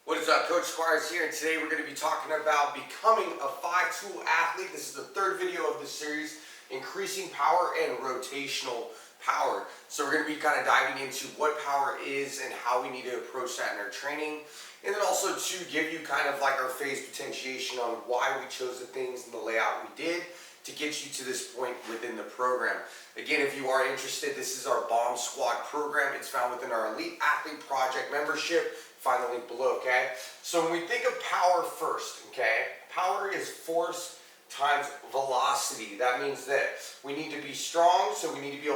What is up, Coach Squires here, and today we're going to be talking about becoming a 5-tool athlete. This is the third video of this series, increasing power and rotational power. So we're going to be kind of diving into what power is and how we need to approach that in our training. And then also to give you kind of like our phase potentiation on why we chose the things and the layout we did to get you to this point within the program. Again, if you are interested, this is our Bomb Squad program. It's found within our Elite Athlete Project membership. Find the link below, okay? So when we think of power first, okay, power is force times velocity. That means that we need to be strong, so we need to be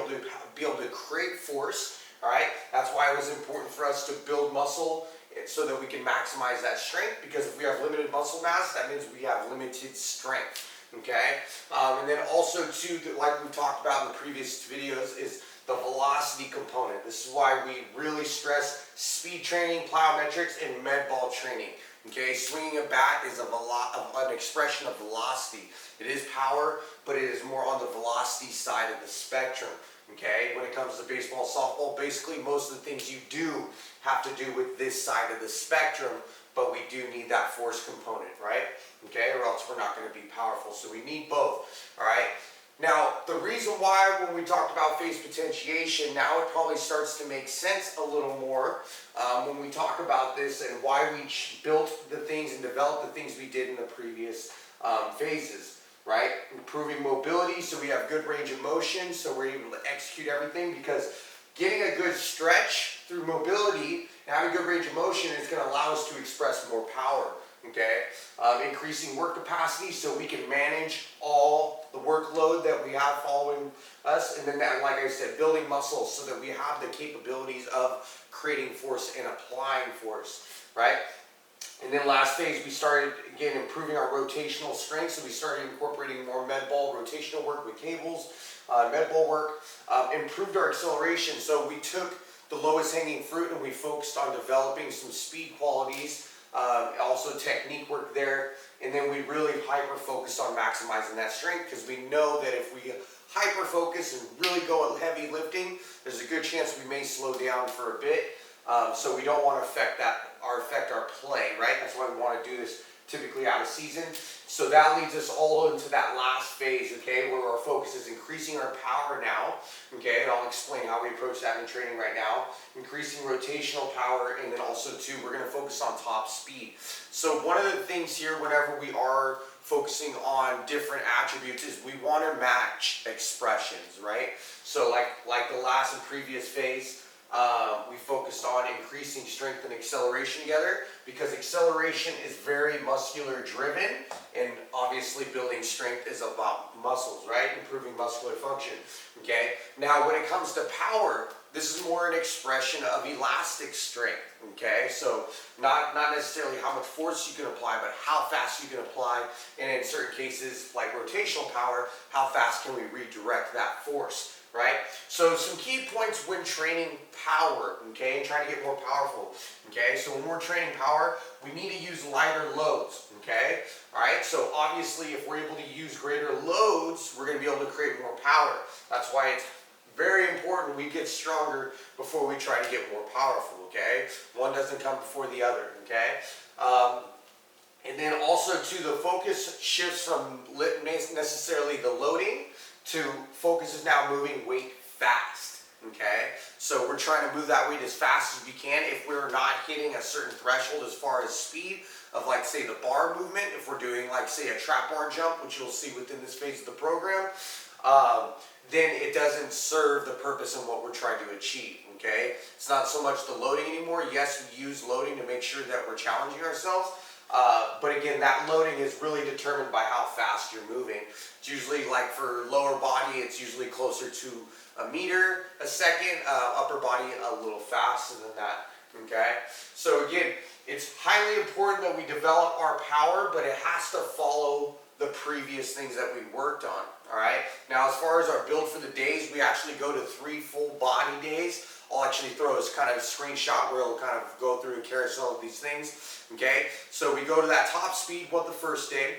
able to create force, all right? That's why it was important for us to build muscle so that we can maximize that strength, because if we have limited muscle mass, that means we have limited strength, okay? And then also too, like we've talked about in the previous videos, is the velocity component. This is why we really stress speed training, plyometrics, and med ball training. Okay, swinging a bat is an expression of velocity. It is power, but it is more on the velocity side of the spectrum. Okay, when it comes to baseball, softball, basically most of the things you do have to do with this side of the spectrum, but we do need that force component, right? Okay, or else we're not going to be powerful. So we need both, all right? Now, the reason why when we talked about phase potentiation, now it probably starts to make sense a little more when we talk about this and why we built the things and developed the things we did in the previous phases, right? Improving mobility so we have good range of motion, so we're able to execute everything, because getting a good stretch through mobility and having good range of motion is going to allow us to express more power. Okay, increasing work capacity so we can manage all the workload that we have following us, and then that, like I said, building muscles so that we have the capabilities of creating force and applying force, right? And then last phase, we started, again, improving our rotational strength, so we started incorporating more med ball rotational work with cables, med ball work, improved our acceleration, so we took the lowest hanging fruit and we focused on developing some speed qualities, also technique work there, and then we really hyper focus on maximizing that strength, because we know that if we hyper focus and really go at heavy lifting, there's a good chance we may slow down for a bit, so we don't want to affect our play, right? That's why we want to do this typically out of season. So that leads us all into that last phase, okay, where our focus is increasing our power now, okay, and I'll explain how we approach that in training right now, increasing rotational power, and then also too, we're going to focus on top speed. So one of the things here, whenever we are focusing on different attributes, is we want to match expressions, right? So like the last and previous phase, we focused on increasing strength and acceleration together, because acceleration is very muscular driven, and obviously building strength is about muscles, right? Improving muscular function, okay? Now when it comes to power, this is more an expression of elastic strength, okay? So not necessarily how much force you can apply, but how fast you can apply, and in certain cases, like rotational power, how fast can we redirect that force, right? So some key points when training power, okay, and trying to get more powerful, okay? So when we're training power, we need to use lighter loads, okay? All right, so obviously if we're able to use greater loads, we're going to be able to create more power. That's why it's very important we get stronger before we try to get more powerful, okay? One doesn't come before the other, okay? And then also too, the focus shifts from necessarily the loading to focus is now moving weight fast, okay? So we're trying to move that weight as fast as we can. If we're not hitting a certain threshold as far as speed of, like, say, the bar movement, if we're doing, like, say, a trap bar jump, which you'll see within this phase of the program, then it doesn't serve the purpose and what we're trying to achieve, okay? It's not so much the loading anymore. Yes, we use loading to make sure that we're challenging ourselves, but again, that loading is really determined by how fast you're moving. It's usually, like for lower body, it's usually closer to a meter a second, upper body a little faster than that, okay? So again, it's highly important that we develop our power, but it has to follow the previous things that we worked on, all right? Now, as far as our build for the days, we actually go to 3 full body days. I'll actually throw a kind of screenshot where it'll kind of go through a carousel of these things, okay? So we go to that top speed, the first day.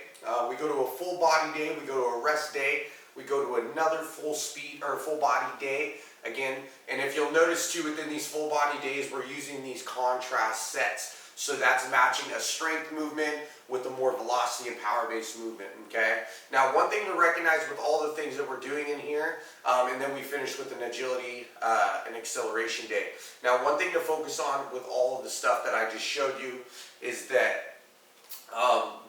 We go to a full body day, we go to a rest day, we go to another full speed or full body day again. And if you'll notice too, within these full body days, we're using these contrast sets. So that's matching a strength movement with a more velocity and power-based movement, okay? Now, one thing to recognize with all the things that we're doing in here, and then we finish with an agility and acceleration day. Now, one thing to focus on with all of the stuff that I just showed you is that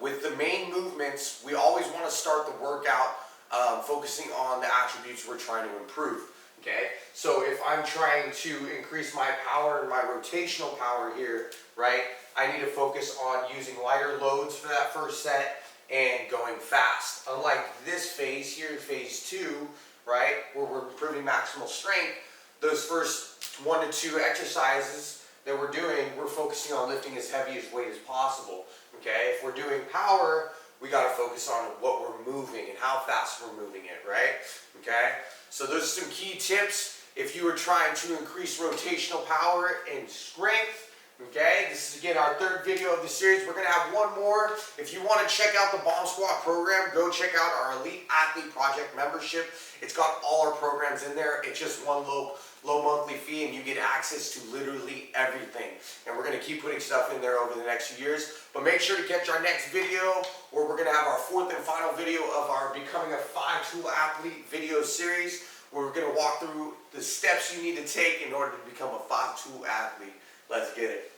with the main movements, we always want to start the workout focusing on the attributes we're trying to improve. Okay, so if I'm trying to increase my power and my rotational power here, right, I need to focus on using lighter loads for that first set and going fast. Unlike this phase here, phase 2, right, where we're improving maximal strength, those first 1 to 2 exercises that we're doing, we're focusing on lifting as heavy as weight as possible. Okay, if we're doing power, we got to focus on what we're moving and how fast we're moving it, right? Okay, so those are some key tips if you are trying to increase rotational power and strength. Okay, this is again our 3rd video of the series. We're going to have one more. If you want to check out the Bomb Squat program, go check out our Elite Athlete Project membership. It's got all our programs in there. It's just one low monthly fee and you get access to literally everything. And we're going to keep putting stuff in there over the next few years. But make sure to catch our next video where we're going to have our 4th and final video of our Becoming a 5-Tool Athlete video series, where we're going to walk through the steps you need to take in order to become a 5-tool athlete. Let's get it.